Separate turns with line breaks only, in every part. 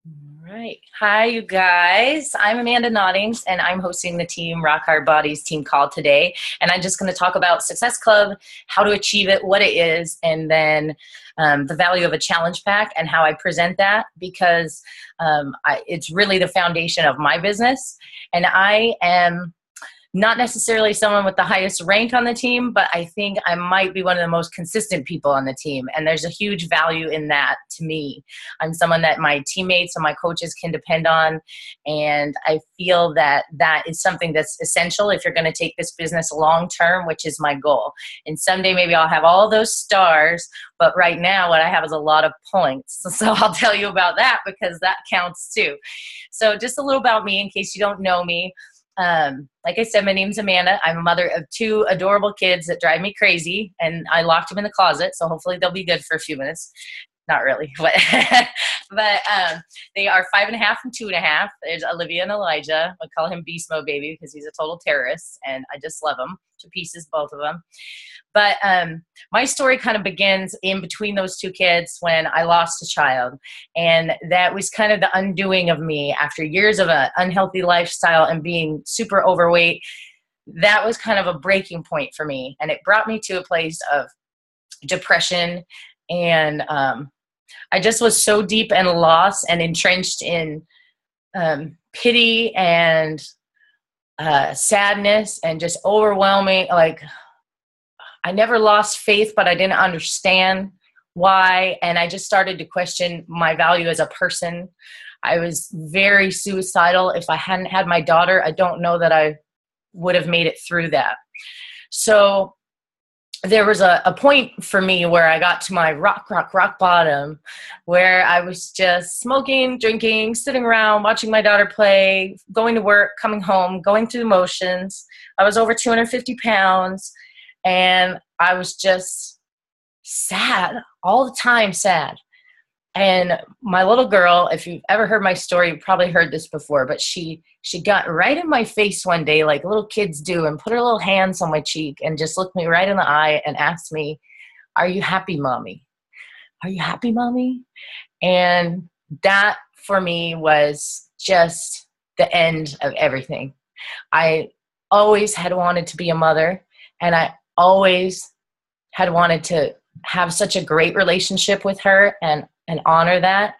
All right. Hi, you guys. I'm Amanda Noddings, and I'm hosting the Team Rock Our Bodies team call today. And I'm just going to talk about Success Club, how to achieve it, what it is, and then the value of a challenge pack and how I present that because it's really the foundation of my business. And I am not necessarily someone with the highest rank on the team, but I think I might be one of the most consistent people on the team. And there's a huge value in that to me. I'm someone that my teammates and my coaches can depend on. And I feel that that is something that's essential if you're going to take this business long term, which is my goal. And someday maybe I'll have all those stars, but right now what I have is a lot of points. So I'll tell you about that because that counts too. So just a little about me in case you don't know me. Like I said, my name's Amanda. I'm a mother of two adorable kids that drive me crazy, and I locked them in the closet, so hopefully they'll be good for a few minutes. Not really, but they are 5.5 and 2.5. There's Olivia and Elijah. I call him Beast Mode Baby because he's a total terrorist, and I just love him to pieces, both of them. But my story kind of begins in between those two kids when I lost a child. And that was kind of the undoing of me after years of an unhealthy lifestyle and being super overweight. That was kind of a breaking point for me. And it brought me to a place of depression. And I just was so deep and lost and entrenched in pity and sadness and just overwhelming, like, I never lost faith, but I didn't understand why. And I just started to question my value as a person. I was very suicidal. If I hadn't had my daughter, I don't know that I would have made it through that. So there was a point for me where I got to my rock bottom, where I was just smoking, drinking, sitting around, watching my daughter play, going to work, coming home, going through the motions. I was over 250 pounds. And I was just sad, all the time sad. And my little girl, if you've ever heard my story, you've probably heard this before, but she got right in my face one day like little kids do and put her little hands on my cheek and just looked me right in the eye and asked me, "Are you happy, Mommy? Are you happy, Mommy?" And that for me was just the end of everything. I always had wanted to be a mother, and I always had wanted to have such a great relationship with her and honor that.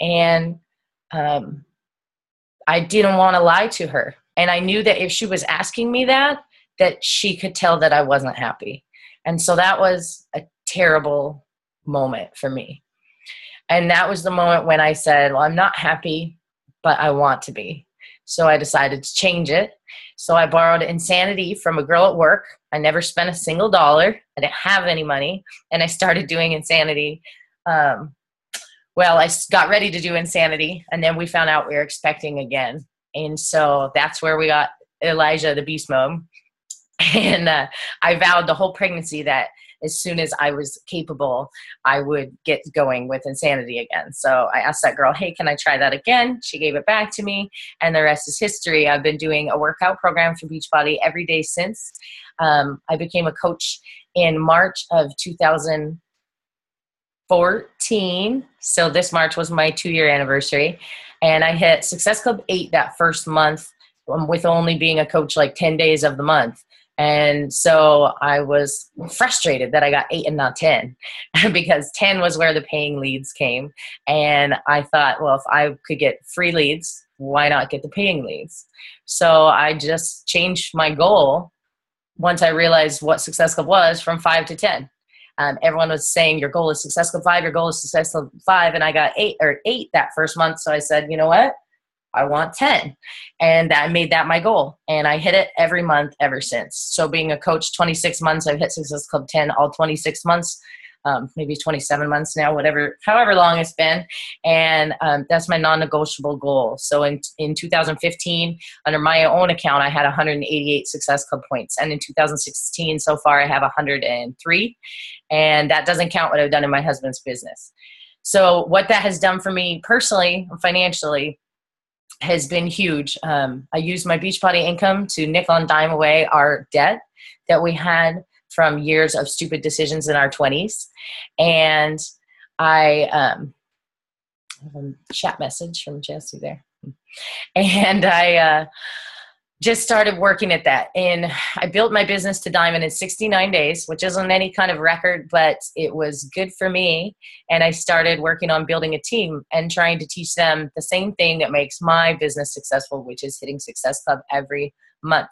And I didn't want to lie to her. And I knew that if she was asking me that she could tell that I wasn't happy. And so that was a terrible moment for me. And that was the moment when I said, well, I'm not happy, but I want to be. So I decided to change it. So I borrowed insanity from a girl at work. I never spent a single dollar. I didn't have any money. And I started doing insanity. I got ready to do insanity. And then we found out we were expecting again. And so that's where we got Elijah, the beast mode. And I vowed the whole pregnancy that as soon as I was capable, I would get going with insanity again. So I asked that girl, hey, can I try that again? She gave it back to me, and the rest is history. I've been doing a workout program for Beachbody every day since. I became a coach in March of 2014. So this March was my 2-year anniversary. And I hit Success Club 8 that first month with only being a coach like 10 days of the month. And so I was frustrated that I got 8 and not 10 because 10 was where the paying leads came. And I thought, well, if I could get free leads, why not get the paying leads? So I just changed my goal once I realized what Success Club was from 5 to 10. Everyone was saying your goal is Success Club 5, your goal is Success Club 5. And I got 8 that first month. So I said, you know what? I want 10. And I made that my goal. And I hit it every month ever since. So being a coach, 26 months, I've hit Success Club 10 all 26 months, maybe 27 months now, however long it's been. And that's my non-negotiable goal. So in 2015, under my own account, I had 188 Success Club points. And in 2016, so far, I have 103. And that doesn't count what I've done in my husband's business. So what that has done for me personally, financially, has been huge. I used my Beachbody income to nickel and dime away our debt that we had from years of stupid decisions in our 20s. And I have a chat message from Jesse there. And I just started working at that. And I built my business to diamond in 69 days, which isn't any kind of record, but it was good for me. And I started working on building a team and trying to teach them the same thing that makes my business successful, which is hitting Success Club every month.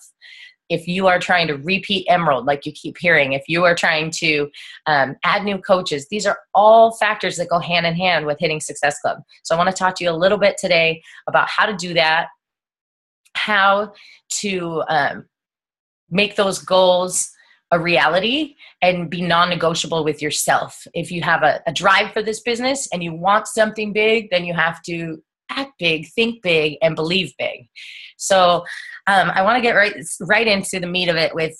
If you are trying to repeat Emerald, like you keep hearing, if you are trying to add new coaches, these are all factors that go hand in hand with hitting Success Club. So I want to talk to you a little bit today about how to do that, how to make those goals a reality and be non-negotiable with yourself. If you have a drive for this business and you want something big, then you have to act big, think big, and believe big. So I want to get right into the meat of it with,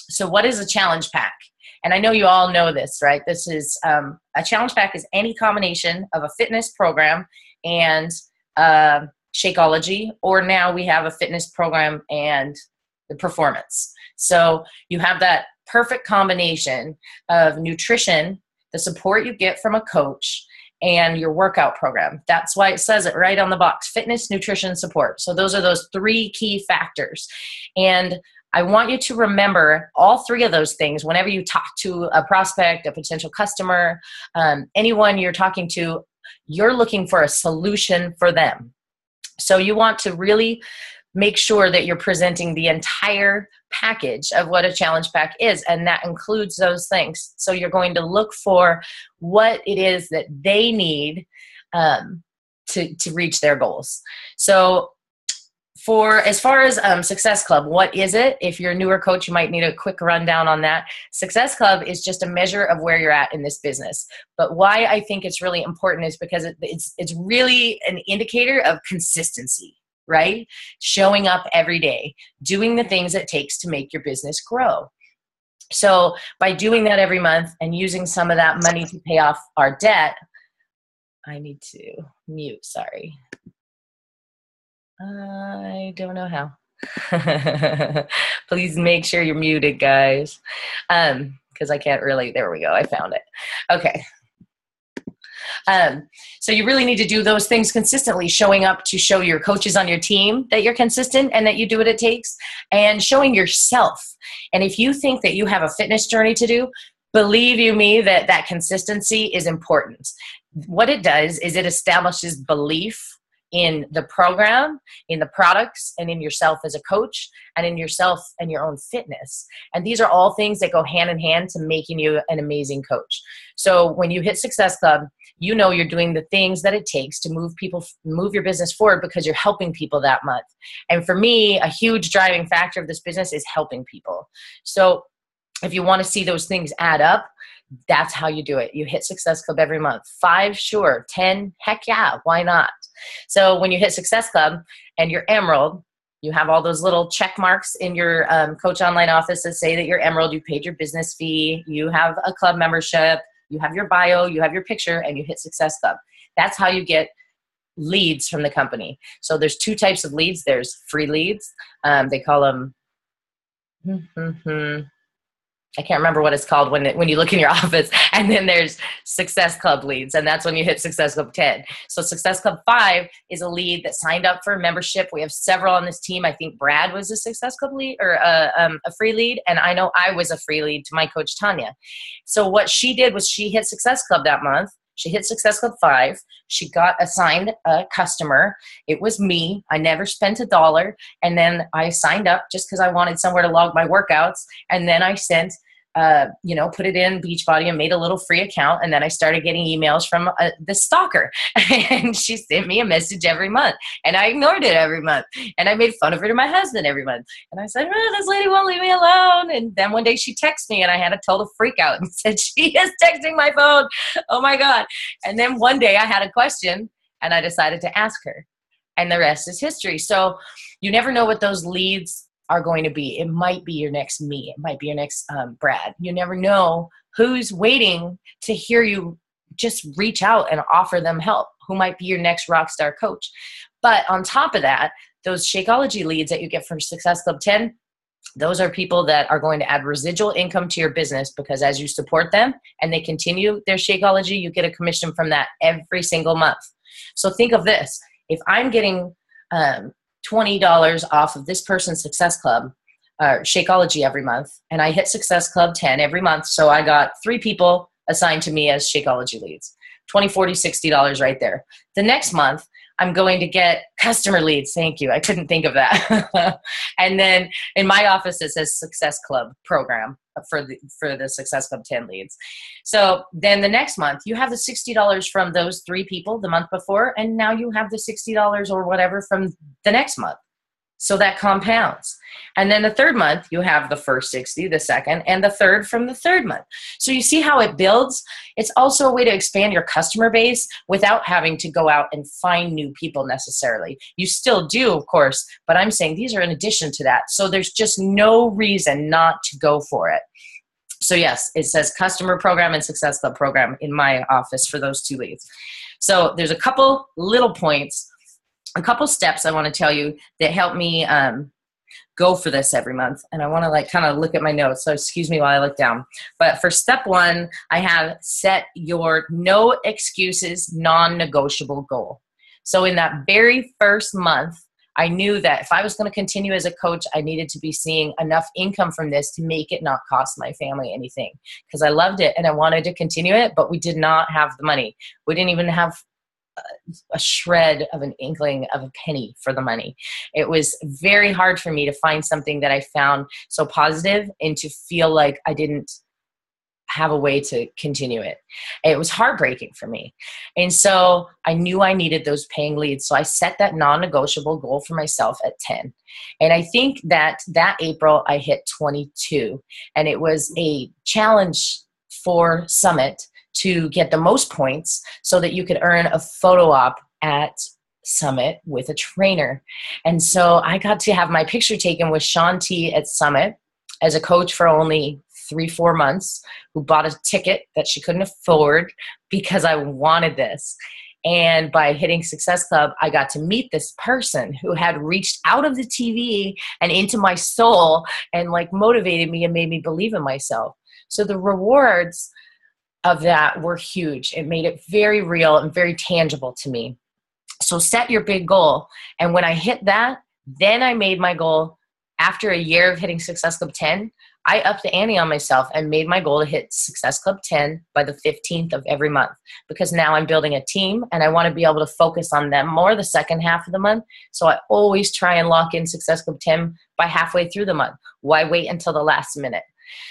so what is a challenge pack? And I know you all know this, right? This is, a challenge pack is any combination of a fitness program and Shakeology, or now we have a fitness program and the performance. So you have that perfect combination of nutrition, the support you get from a coach, and your workout program. That's why it says it right on the box: fitness, nutrition, support. So those are those three key factors. And I want you to remember all three of those things whenever you talk to a prospect, a potential customer, anyone you're talking to. You're looking for a solution for them. So you want to really make sure that you're presenting the entire package of what a challenge pack is, and that includes those things. So you're going to look for what it is that they need to reach their goals. So for as far as Success Club, what is it? If you're a newer coach, you might need a quick rundown on that. Success Club is just a measure of where you're at in this business. But why I think it's really important is because it's really an indicator of consistency, right? Showing up every day, doing the things it takes to make your business grow. So by doing that every month and using some of that money to pay off our debt, I need to mute, sorry. I don't know how. Please make sure you're muted, guys. Because I can't really, there we go, I found it. Okay. So you really need to do those things consistently, showing up to show your coaches on your team that you're consistent and that you do what it takes, and showing yourself. And if you think that you have a fitness journey to do, believe you me that that consistency is important. What it does is it establishes belief in the program, in the products, and in yourself as a coach, and in yourself and your own fitness. And these are all things that go hand in hand to making you an amazing coach. So when you hit Success Club, you know you're doing the things that it takes to move your business forward, because you're helping people that month. And for me, a huge driving factor of this business is helping people. So if you want to see those things add up, that's how you do it. You hit Success Club every month. 5, sure. 10, heck yeah, why not? So when you hit Success Club and you're Emerald, you have all those little check marks in your Coach Online office that say that you're Emerald, you paid your business fee, you have a club membership, you have your bio, you have your picture, and you hit Success Club. That's how you get leads from the company. So there's 2 types of leads. There's free leads. They call them, I can't remember what it's called when you look in your office. And then there's Success Club leads, and that's when you hit Success Club 10. So Success Club 5 is a lead that signed up for a membership. We have several on this team. I think Brad was a Success Club lead, or a free lead, and I know I was a free lead to my coach Tanya. So what she did was she hit Success Club that month. She hit Success Club 5. She got assigned a customer. It was me. I never spent $1. And then I signed up just because I wanted somewhere to log my workouts. And then I sent put it in Beachbody and made a little free account. And then I started getting emails from the stalker, and she sent me a message every month, and I ignored it every month. And I made fun of her to my husband every month. And I said, this lady won't leave me alone. And then one day she texted me, and I had a total freak out and said, she is texting my phone. Oh my God. And then one day I had a question, and I decided to ask her, and the rest is history. So you never know what those leads are going to be. It might be your next me. It might be your next Brad. You never know who's waiting to hear you just reach out and offer them help, who might be your next rock star coach. But on top of that, those Shakeology leads that you get from Success Club 10, those are people that are going to add residual income to your business, because as you support them and they continue their Shakeology, you get a commission from that every single month. So think of this. If I'm getting $20 off of this person's Success Club, Shakeology every month, and I hit Success Club 10 every month, so I got 3 people assigned to me as Shakeology leads. $20, $40, $60 right there. The next month, I'm going to get customer leads. Thank you. I couldn't think of that. And then in my office, it says Success Club program for the Success Club 10 leads. So then the next month, you have the $60 from those 3 people the month before, and now you have the $60 or whatever from the next month. So that compounds. And then the third month, you have the first 60, the second, and the third from the third month. So you see how it builds? It's also a way to expand your customer base without having to go out and find new people necessarily. You still do, of course, but I'm saying these are in addition to that. So there's just no reason not to go for it. So yes, it says customer program and Success Club program in my office for those 2 leads. So there's a couple little points, a couple steps I want to tell you that help me go for this every month. And I want to kind of look at my notes. So excuse me while I look down. But for step 1, I have set your no excuses, non-negotiable goal. So in that very first month, I knew that if I was going to continue as a coach, I needed to be seeing enough income from this to make it not cost my family anything, because I loved it and I wanted to continue it, but we did not have the money. We didn't even have a shred of an inkling of a penny for the money. It was very hard for me to find something that I found so positive and to feel like I didn't have a way to continue it. It was heartbreaking for me. And so I knew I needed those paying leads. So I set that non-negotiable goal for myself at 10. And I think that April I hit 22, and it was a challenge for Summit to get the most points so that you could earn a photo op at Summit with a trainer. And so I got to have my picture taken with Shaun T at Summit as a coach for only 3-4 months, who bought a ticket that she couldn't afford because I wanted this. And by hitting Success Club, I got to meet this person who had reached out of the TV and into my soul and motivated me and made me believe in myself. So the rewards of that were huge. It made it very real and very tangible to me. So set your big goal. And when I hit that, then I made my goal after a year of hitting Success Club 10. I upped the ante on myself and made my goal to hit Success Club 10 by the 15th of every month, because now I'm building a team and I want to be able to focus on them more the second half of the month. So I always try and lock in Success Club 10 by halfway through the month. Why wait until the last minute?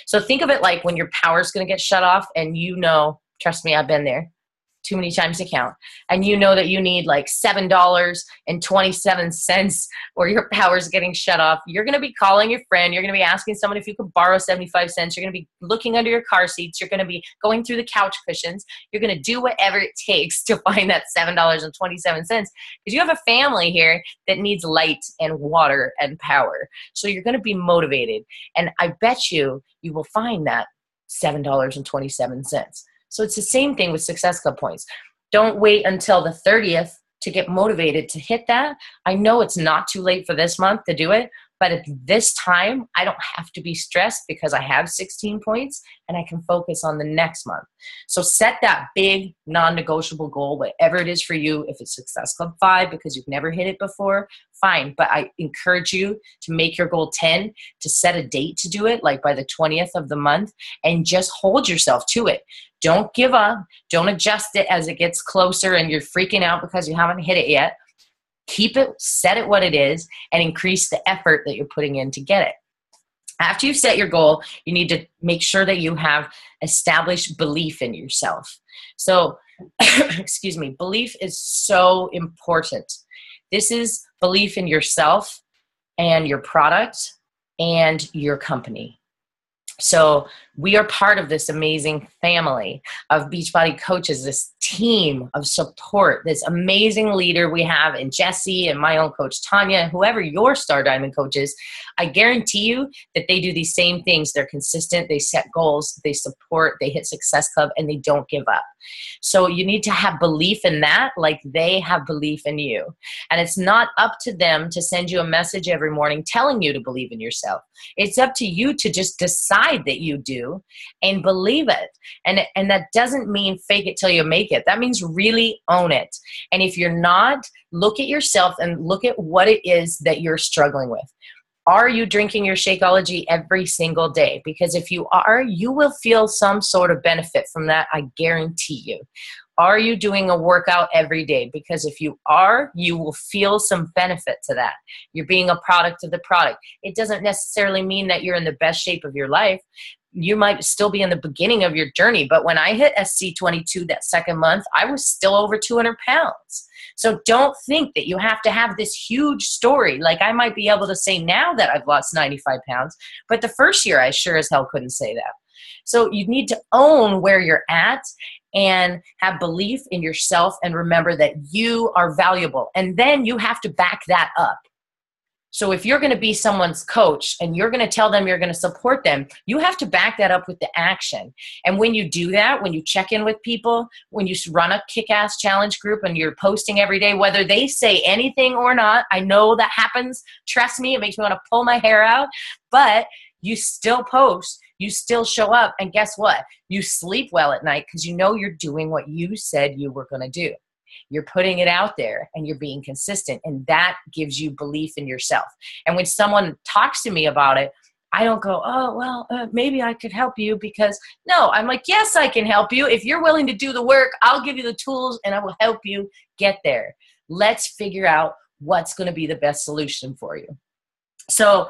So think of it like when your power's going to get shut off and trust me, I've been there too many times to count. And you know that you need $7.27 or your power's getting shut off. You're going to be calling your friend. You're going to be asking someone if you could borrow 75 cents. You're going to be looking under your car seats. You're going to be going through the couch cushions. You're going to do whatever it takes to find that $7.27, because you have a family here that needs light and water and power. So you're going to be motivated. And I bet you will find that $7.27. So it's the same thing with Success Club points. Don't wait until the 30th to get motivated to hit that. I know it's not too late for this month to do it, but at this time, I don't have to be stressed because I have 16 points and I can focus on the next month. So set that big non-negotiable goal, whatever it is for you. If it's Success Club 5 because you've never hit it before, fine. But I encourage you to make your goal 10, to set a date to do it, like by the 20th of the month, and just hold yourself to it. Don't give up. Don't adjust it as it gets closer and you're freaking out because you haven't hit it yet. Keep it, set it what it is, and increase the effort that you're putting in to get it. After you've set your goal, you need to make sure that you have established belief in yourself. So, excuse me, belief is so important. This is belief in yourself and your product and your company. So we are part of this amazing family of Beachbody coaches, this team of support, this amazing leader we have in Jesse and my own coach, Tanya, whoever your Star Diamond coach is. I guarantee you that they do these same things. They're consistent. They set goals. They support. They hit Success Club, and they don't give up. So you need to have belief in that, like they have belief in you. And it's not up to them to send you a message every morning telling you to believe in yourself. It's up to you to just decide that you do and believe it. And that doesn't mean fake it till you make it. That means really own it. And if you're not, look at yourself and look at what it is that you're struggling with. Are you drinking your Shakeology every single day? Because if you are, you will feel some sort of benefit from that, I guarantee you. Are you doing a workout every day? Because if you are, you will feel some benefit to that. You're being a product of the product. It doesn't necessarily mean that you're in the best shape of your life. You might still be in the beginning of your journey. But when I hit SC22 that second month, I was still over 200 pounds. So don't think that you have to have this huge story. Like I might be able to say now that I've lost 95 pounds, but the first year I sure as hell couldn't say that. So you need to own where you're at and have belief in yourself and remember that you are valuable. And then you have to back that up. So if you're going to be someone's coach and you're going to tell them you're going to support them, you have to back that up with the action. And when you do that, when you check in with people, when you run a kick-ass challenge group and you're posting every day, whether they say anything or not, I know that happens. Trust me, it makes me want to pull my hair out, but you still post, you still show up. And guess what? You sleep well at night because you know you're doing what you said you were going to do. You're putting it out there and you're being consistent, and that gives you belief in yourself. And when someone talks to me about it, I don't go, oh, well, maybe I could help you, because no, I'm like, yes, I can help you. If you're willing to do the work, I'll give you the tools and I will help you get there. Let's figure out what's going to be the best solution for you. So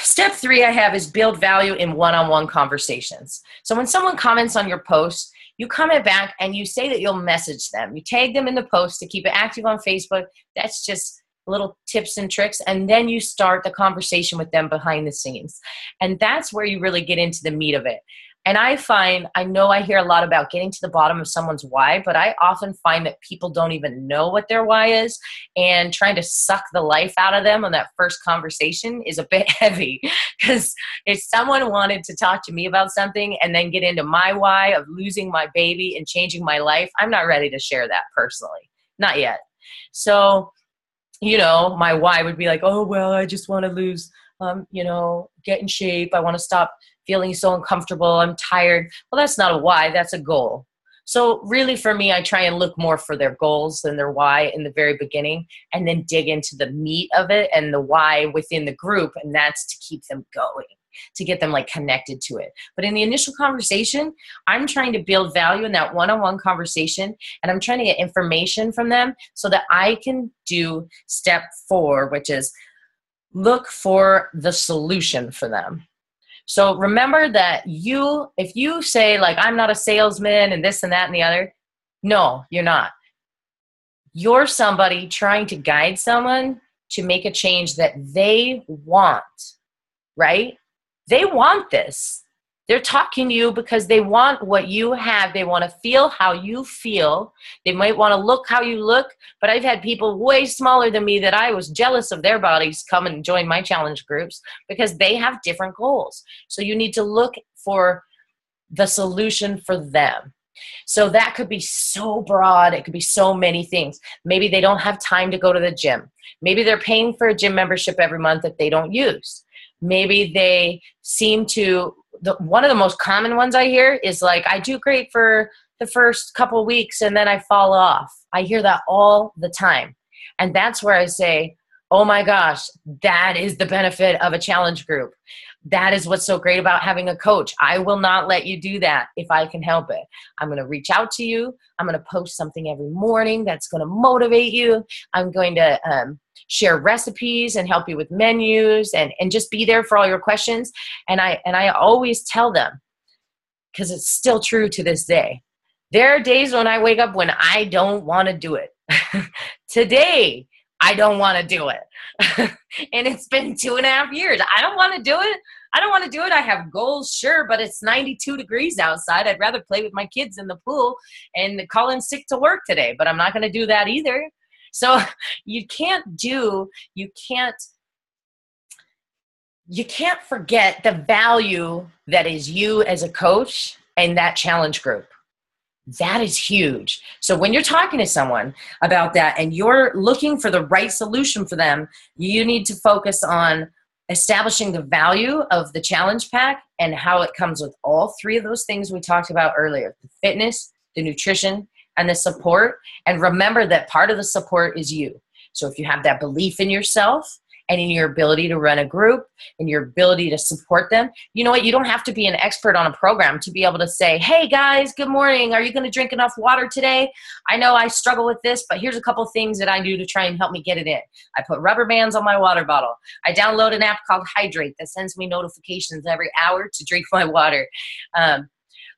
step 3 I have is build value in one-on-one conversations. So when someone comments on your post, you comment back and you say that you'll message them. You tag them in the post to keep it active on Facebook. That's just little tips and tricks. And then you start the conversation with them behind the scenes. And that's where you really get into the meat of it. And I know I hear a lot about getting to the bottom of someone's why, but I often find that people don't even know what their why is, and trying to suck the life out of them on that first conversation is a bit heavy. Because if someone wanted to talk to me about something and then get into my why of losing my baby and changing my life, I'm not ready to share that personally. Not yet. So, my why would be like, oh, well, I just want to lose, get in shape. I want to stop feeling so uncomfortable. I'm tired. Well, that's not a why. That's a goal. So really for me, I try and look more for their goals than their why in the very beginning, and then dig into the meat of it and the why within the group. And that's to keep them going, to get them like connected to it. But in the initial conversation, I'm trying to build value in that one-on-one conversation, and I'm trying to get information from them so that I can do step 4, which is look for the solution for them. So remember that if you say like, I'm not a salesman and this and that and the other, no, you're not. You're somebody trying to guide someone to make a change that they want, right? They want this. They're talking to you because they want what you have. They want to feel how you feel. They might want to look how you look, but I've had people way smaller than me that I was jealous of their bodies come and join my challenge groups because they have different goals. So you need to look for the solution for them. So that could be so broad. It could be so many things. Maybe they don't have time to go to the gym. Maybe they're paying for a gym membership every month that they don't use. Maybe they seem to, one of the most common ones I hear is like, I do great for the first couple of weeks and then I fall off. I hear that all the time. And that's where I say, oh my gosh, that is the benefit of a challenge group. That is what's so great about having a coach. I will not let you do that if I can help it. I'm going to reach out to you. I'm going to post something every morning that's going to motivate you. I'm going to share recipes and help you with menus and just be there for all your questions. And I always tell them, because it's still true to this day, there are days when I wake up when I don't want to do it. Today, I don't want to do it. And it's been 2.5 years. I don't want to do it. I don't want to do it. I have goals, sure, but it's 92 degrees outside. I'd rather play with my kids in the pool and call in sick to work today, but I'm not going to do that either. So you can't forget the value that is you as a coach and that challenge group. That is huge. So when you're talking to someone about that and you're looking for the right solution for them, you need to focus on establishing the value of the challenge pack and how it comes with all three of those things we talked about earlier: the fitness, the nutrition, and the support. And remember that part of the support is you. So if you have that belief in yourself and in your ability to run a group and your ability to support them, you know what? You don't have to be an expert on a program to be able to say, hey guys, good morning. Are you going to drink enough water today? I know I struggle with this, but here's a couple things that I do to try and help me get it in. I put rubber bands on my water bottle. I download an app called Hydrate that sends me notifications every hour to drink my water.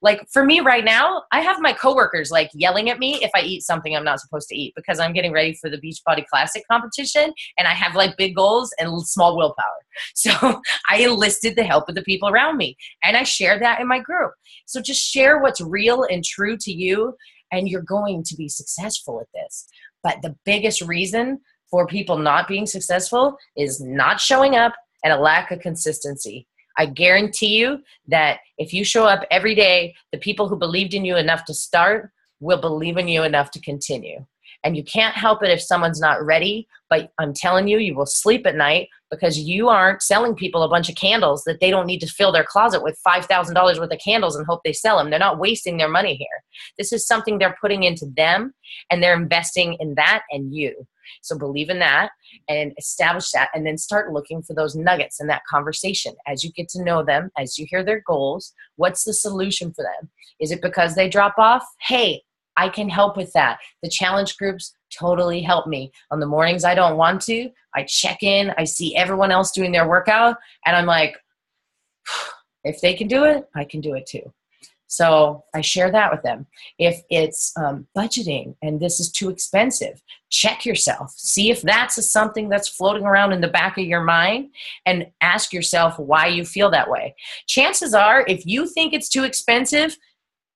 Like for me right now, I have my coworkers like yelling at me if I eat something I'm not supposed to eat because I'm getting ready for the Beachbody Classic competition and I have like big goals and small willpower. So I enlisted the help of the people around me and I share that in my group. So just share what's real and true to you and you're going to be successful at this. But the biggest reason for people not being successful is not showing up and a lack of consistency. I guarantee you that if you show up every day, the people who believed in you enough to start will believe in you enough to continue. And you can't help it if someone's not ready, but I'm telling you, you will sleep at night because you aren't selling people a bunch of candles that they don't need to fill their closet with $5,000 worth of candles and hope they sell them. They're not wasting their money here. This is something they're putting into them and they're investing in that and you. So believe in that and establish that and then start looking for those nuggets in that conversation. As you get to know them, as you hear their goals, what's the solution for them? Is it because they drop off? Hey, I can help with that. The challenge groups totally help me. On the mornings I don't want to, I check in, I see everyone else doing their workout, and I'm like, if they can do it, I can do it too. So I share that with them. If it's budgeting and this is too expensive, check yourself. See if that's something that's floating around in the back of your mind and ask yourself why you feel that way. Chances are, if you think it's too expensive,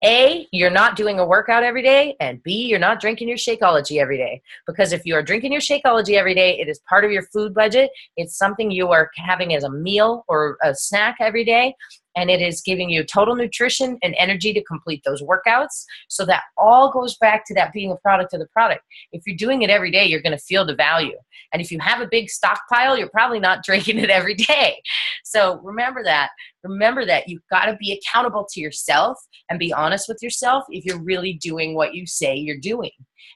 A, you're not doing a workout every day, and B, you're not drinking your Shakeology every day. Because if you are drinking your Shakeology every day, it is part of your food budget. It's something you are having as a meal or a snack every day, and it is giving you total nutrition and energy to complete those workouts. So that all goes back to that being a product of the product. If you're doing it every day, you're going to feel the value. And if you have a big stockpile, you're probably not drinking it every day. So remember that. Remember that you've got to be accountable to yourself and be honest with yourself if you're really doing what you say you're doing.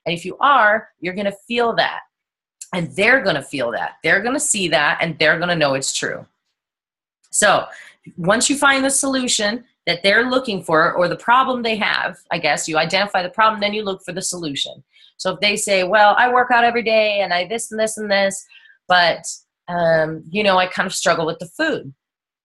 And if you are, you're going to feel that. And they're going to feel that. They're going to see that, and they're going to know it's true. So once you find the solution that they're looking for or the problem they have, I guess you identify the problem, then you look for the solution. So if they say, well, I work out every day and I this and this and this, but, I kind of struggle with the food.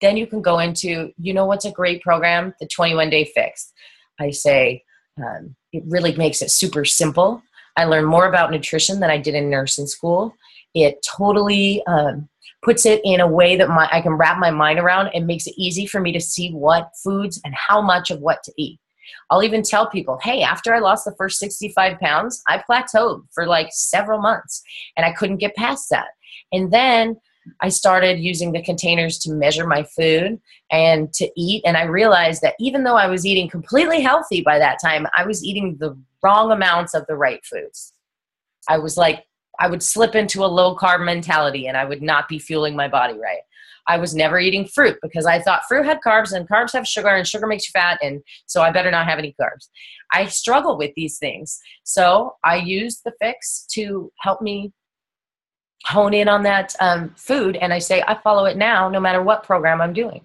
Then you can go into, what's a great program? The 21-Day Fix. I say it really makes it super simple. I learned more about nutrition than I did in nursing school. It totally puts it in a way that I can wrap my mind around and makes it easy for me to see what foods and how much of what to eat. I'll even tell people, hey, after I lost the first 65 pounds, I plateaued for like several months and I couldn't get past that. And then I started using the containers to measure my food and to eat. And I realized that even though I was eating completely healthy by that time, I was eating the wrong amounts of the right foods. I would slip into a low carb mentality and I would not be fueling my body right. I was never eating fruit because I thought fruit had carbs and carbs have sugar and sugar makes you fat, and so I better not have any carbs. I struggle with these things. So I used the fix to help me hone in on that food, and I say I follow it now no matter what program I'm doing.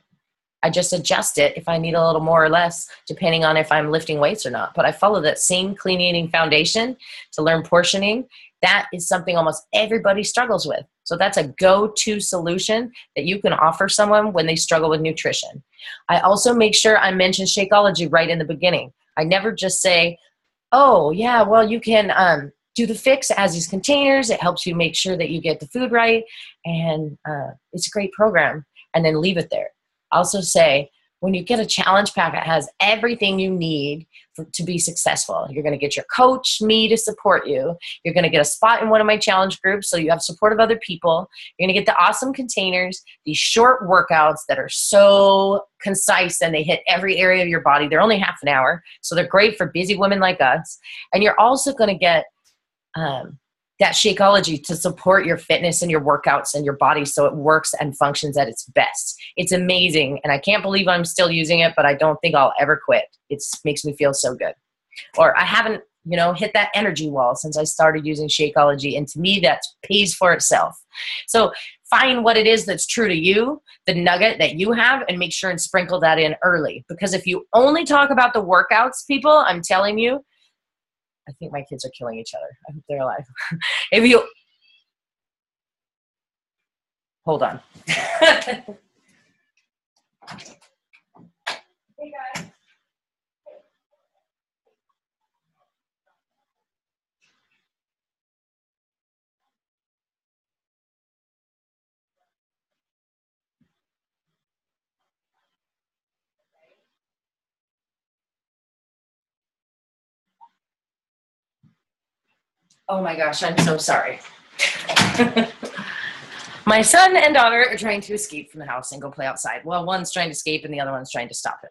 I just adjust it if I need a little more or less depending on if I'm lifting weights or not. But I follow that same clean eating foundation to learn portioning. That is something almost everybody struggles with. So that's a go-to solution that you can offer someone when they struggle with nutrition. I also make sure I mention Shakeology right in the beginning. I never just say, oh, yeah, well, you can do the fix as these containers. It helps you make sure that you get the food right. And it's a great program. And then leave it there. Also say, when you get a challenge pack, it has everything you need to be successful. You're going to get your coach, me, to support you. You're going to get a spot in one of my challenge groups so you have support of other people. You're going to get the awesome containers, these short workouts that are so concise and they hit every area of your body. They're only half an hour, so they're great for busy women like us. And you're also going to get that Shakeology to support your fitness and your workouts and your body so it works and functions at its best. It's amazing, and I can't believe I'm still using it, but I don't think I'll ever quit. It makes me feel so good. Or I haven't, hit that energy wall since I started using Shakeology, and to me, that pays for itself. So find what it is that's true to you, the nugget that you have, and make sure and sprinkle that in early. Because if you only talk about the workouts, people, I'm telling you, I think my kids are killing each other. I hope they're alive. If you hold on. Hey guys. Oh my gosh, I'm so sorry. My son and daughter are trying to escape from the house and go play outside. Well, one's trying to escape and the other one's trying to stop him.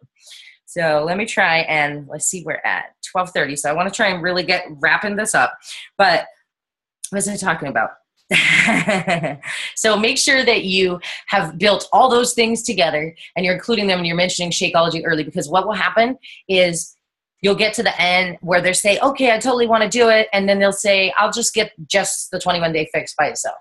So let me try and let's see, we're at 12:30. So I want to try and really get wrapping this up. But what was I talking about? So make sure that you have built all those things together and you're including them and you're mentioning Shakeology early, because what will happen is you'll get to the end where they say, okay, I totally want to do it. And then they'll say, I'll just get just the 21-day fix by itself.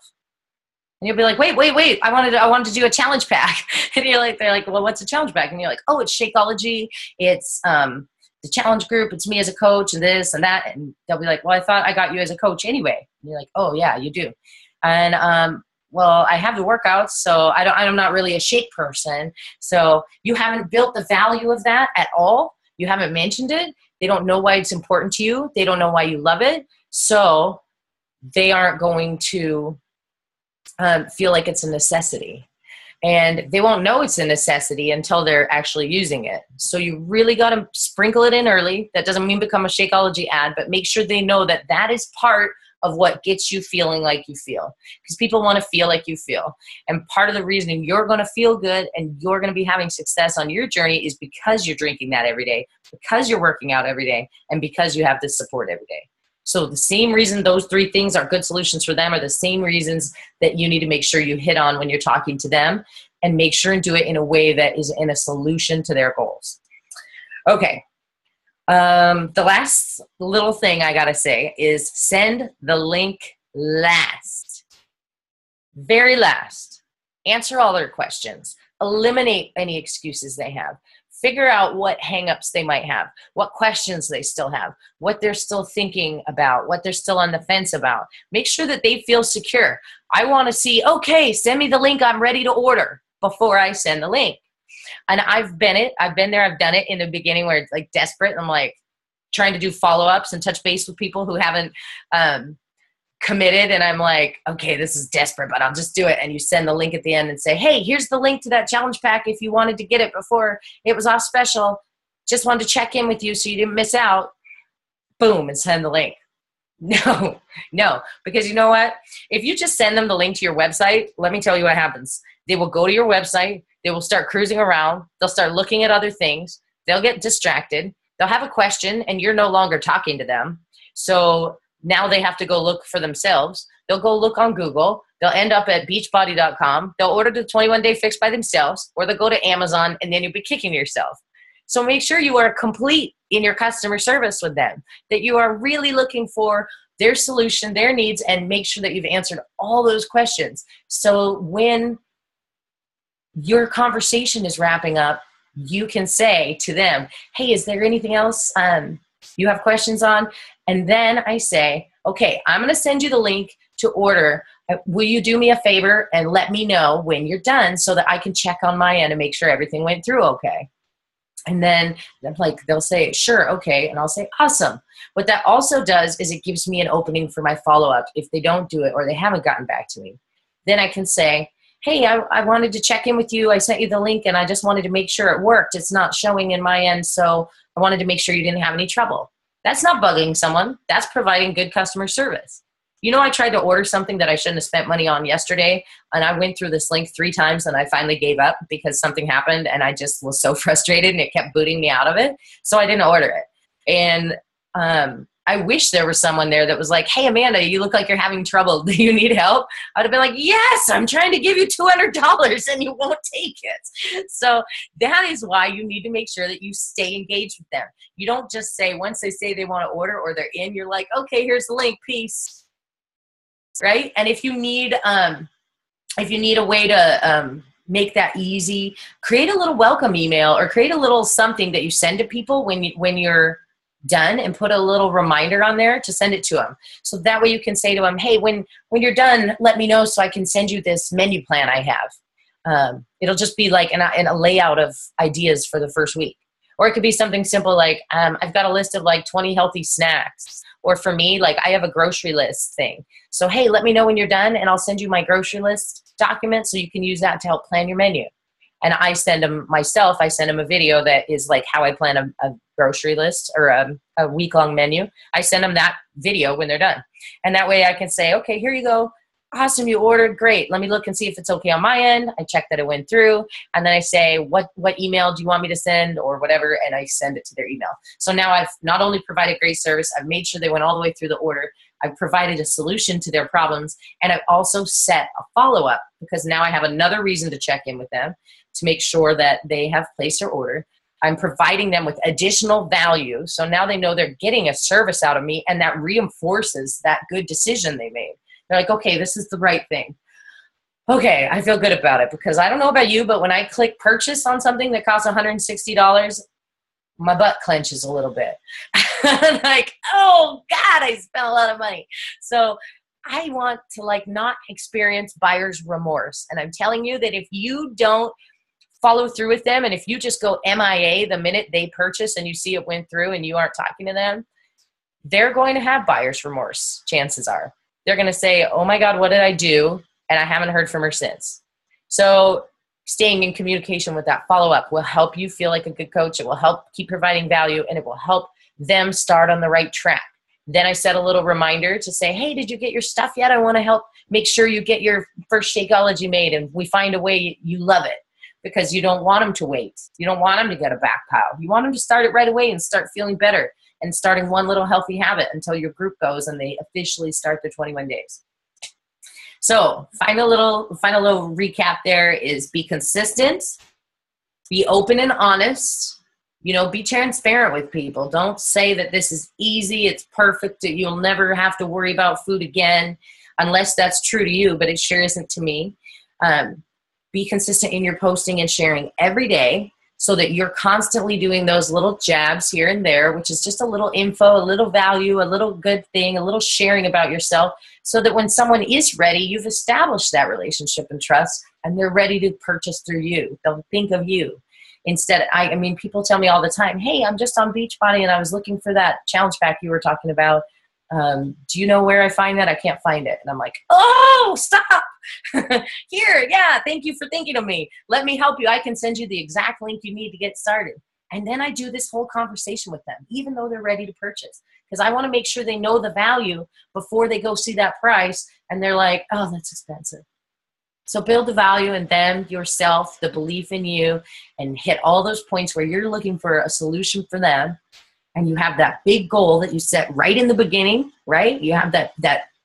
And you'll be like, wait, I wanted to do a challenge pack. And they're like, well, what's a challenge pack? And you're like, oh, it's Shakeology. It's the challenge group. It's me as a coach and this and that. And they'll be like, well, I thought I got you as a coach anyway. And you're like, oh yeah, you do. And well, I have the workouts, so I'm not really a shake person. So you haven't built the value of that at all. You haven't mentioned it. They don't know why it's important to you. They don't know why you love it. So they aren't going to feel like it's a necessity. And they won't know it's a necessity until they're actually using it. So you really got to sprinkle it in early. That doesn't mean become a Shakeology ad, but make sure they know that that is part of what gets you feeling like you feel. Because people want to feel like you feel. And part of the reason you're going to feel good and you're going to be having success on your journey is because you're drinking that every day, because you're working out every day, and because you have this support every day. So the same reason those three things are good solutions for them are the same reasons that you need to make sure you hit on when you're talking to them, and make sure and do it in a way that is in a solution to their goals. Okay. The last little thing I got to say is send the link last. Very last. Answer all their questions. Eliminate any excuses they have. Figure out what hangups they might have, what questions they still have, what they're still thinking about, what they're still on the fence about. Make sure that they feel secure. I want to see, okay, send me the link. I'm ready to order before I send the link. And I've been there, I've done it in the beginning where it's like desperate. And I'm like trying to do follow-ups and touch base with people who haven't committed. And I'm like, okay, this is desperate, but I'll just do it. And you send the link at the end and say, hey, here's the link to that challenge pack. If you wanted to get it before it was off special, just wanted to check in with you so you didn't miss out. Boom, and send the link. No, because you know what? If you just send them the link to your website, let me tell you what happens. They will go to your website. They will start cruising around. They'll start looking at other things. They'll get distracted. They'll have a question, and you're no longer talking to them. So now they have to go look for themselves. They'll go look on Google. They'll end up at beachbody.com. They'll order the 21-day fix by themselves, or they'll go to Amazon, and then you'll be kicking yourself. So make sure you are complete in your customer service with them, that you are really looking for their solution, their needs, and make sure that you've answered all those questions. So when your conversation is wrapping up, you can say to them, hey, is there anything else you have questions on? And then I say, okay, I'm going to send you the link to order. Will you do me a favor and let me know when you're done so that I can check on my end and make sure everything went through okay? And then they'll say, sure, okay. And I'll say, awesome. What that also does is it gives me an opening for my follow-up if they don't do it or they haven't gotten back to me. Then I can say, hey, I wanted to check in with you. I sent you the link and I just wanted to make sure it worked. It's not showing in my end, so I wanted to make sure you didn't have any trouble. That's not bugging someone. That's providing good customer service. You know, I tried to order something that I shouldn't have spent money on yesterday, and I went through this link 3 times and I finally gave up because something happened and I just was so frustrated and it kept booting me out of it. So I didn't order it. And I wish there was someone there that was like, hey, Amanda, you look like you're having trouble. Do you need help? I'd have been like, yes, I'm trying to give you $200 and you won't take it. So that is why you need to make sure that you stay engaged with them. You don't just say, once they say they want to order or they're in, you're like, okay, here's the link, peace. Right? And if you need a way to make that easy, create a little welcome email or create a little something that you send to people when you're done, and put a little reminder on there to send it to them. So that way you can say to them, hey, when you're done, let me know so I can send you this menu plan I have. It'll just be like in a layout of ideas for the first week. Or it could be something simple like, I've got a list of like 20 healthy snacks. Or for me, like I have a grocery list thing. So, hey, let me know when you're done and I'll send you my grocery list document so you can use that to help plan your menu. And I send them a video that is like how I plan a grocery list or a week-long menu. I send them that video when they're done. And that way I can say, okay, here you go. Awesome, you ordered, great. Let me look and see if it's okay on my end. I check that it went through. And then I say, what email do you want me to send or whatever? And I send it to their email. So now I've not only provided great service, I've made sure they went all the way through the order. I've provided a solution to their problems. And I've also set a follow-up because now I have another reason to check in with them to make sure that they have placed their order. I'm providing them with additional value. So now they know they're getting a service out of me and that reinforces that good decision they made. They're like, okay, this is the right thing. Okay, I feel good about it because I don't know about you, but when I click purchase on something that costs $160, my butt clenches a little bit. Like, oh God, I spent a lot of money. So I want to like not experience buyer's remorse. And I'm telling you that if you don't follow through with them and if you just go MIA the minute they purchase and you see it went through and you aren't talking to them, they're going to have buyer's remorse, chances are. They're going to say, oh my God, what did I do? And I haven't heard from her since. So staying in communication with that follow-up will help you feel like a good coach. It will help keep providing value and it will help them start on the right track. Then I set a little reminder to say, hey, did you get your stuff yet? I want to help make sure you get your first Shakeology made and we find a way you love it because you don't want them to wait. You don't want them to get a back pile. You want them to start it right away and start feeling better and starting one little healthy habit until your group goes and they officially start their 21 days. So final little recap there is be consistent, be open and honest, be transparent with people. Don't say that this is easy, it's perfect, that you'll never have to worry about food again, unless that's true to you, but it sure isn't to me. Be consistent in your posting and sharing every day so that you're constantly doing those little jabs here and there, which is just a little info, a little value, a little good thing, a little sharing about yourself, so that when someone is ready, you've established that relationship and trust, and they're ready to purchase through you. They'll think of you. Instead, I mean, people tell me all the time, hey, I'm just on Beachbody and I was looking for that challenge pack you were talking about. Do you know where I find that? I can't find it. And I'm like, oh, stop. Here, yeah, thank you for thinking of me. Let me help you. I can send you the exact link you need to get started. And then I do this whole conversation with them, even though they're ready to purchase, because I want to make sure they know the value before they go see that price. And they're like, oh, that's expensive. So build the value in them, yourself, the belief in you, and hit all those points where you're looking for a solution for them. And you have that big goal that you set right in the beginning, right? You have that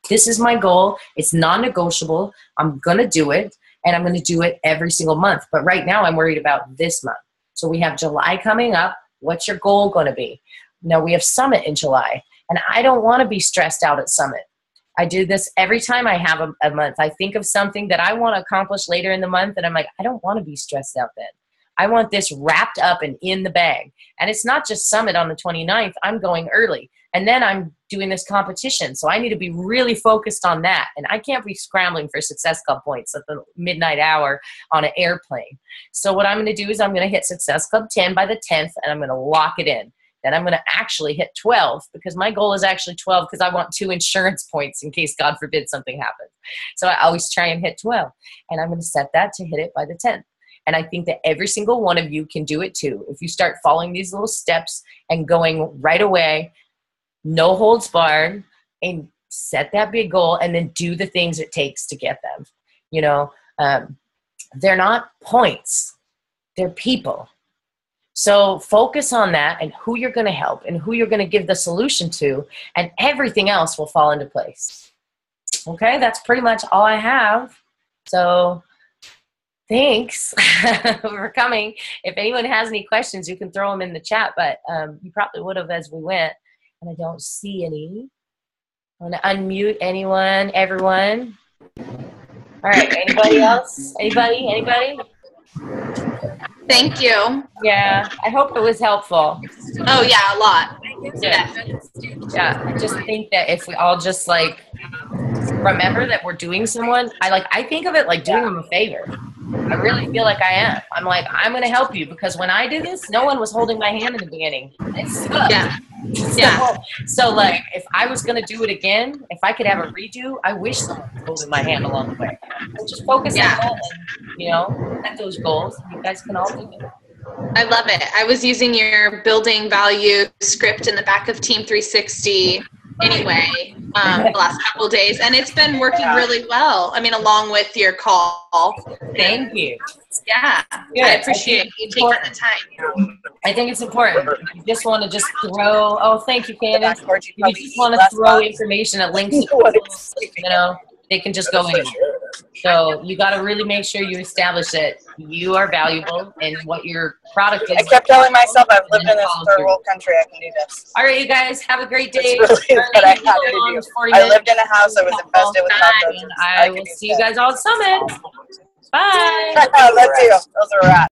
this is my goal. It's non-negotiable. I'm going to do it, and I'm going to do it every single month. But right now I'm worried about this month. So we have July coming up. What's your goal going to be? Now we have Summit in July, and I don't want to be stressed out at Summit. I do this every time I have a month. I think of something that I want to accomplish later in the month, and I'm like, I don't want to be stressed out then. I want this wrapped up and in the bag. And it's not just Summit on the 29th. I'm going early. And then I'm doing this competition. So I need to be really focused on that. And I can't be scrambling for Success Club points at the midnight hour on an airplane. So what I'm going to do is I'm going to hit Success Club 10 by the 10th, and I'm going to lock it in. and I'm going to actually hit 12 because my goal is actually 12 because I want 2 insurance points in case, God forbid, something happens. So I always try and hit 12, and I'm going to set that to hit it by the 10th. And I think that every single one of you can do it too. If you start following these little steps and going right away, no holds barred, and set that big goal and then do the things it takes to get them. You know, they're not points, they're people. So focus on that and who you're going to help and who you're going to give the solution to, and everything else will fall into place. Okay, that's pretty much all I have. So thanks for coming. If anyone has any questions, you can throw them in the chat, but you probably would have as we went, and I don't see any. I want to unmute anyone, everyone. All right, anybody else? Anybody?
Thank you.
Yeah, I hope it was helpful.
Oh yeah, a lot.
Yeah, I just think that if we all just like remember that we're doing someone, I think of it like doing them a favor. I really feel like I am. I'm like, I'm going to help you because when I did this, no one was holding my hand in the beginning. It sucked.
Yeah.
So like, if I was going to do it again, if I could have a redo, I wish someone was holding my hand along the way. So just focus on that and, set those goals. You guys can all do it.
I love it. I was using your building value script in the back of Team 360 anyway, the last couple of days, and it's been working really well. I mean, along with your call.
Thank you.
Yeah, good. I appreciate you taking the time.
I think it's important. You just want to just throw, thank you, Candace. You just want to throw information that links to, they can just go anywhere. So you got to really make sure you establish that you are valuable and what your product is.
I kept telling myself I've lived in this third world country. I can do this.
All right, you guys, have a great day.
It's really what I have to do. I lived in a house that was infested with cockroaches.
I will see you guys all at Summit. Bye.
Let's see. Those are rats.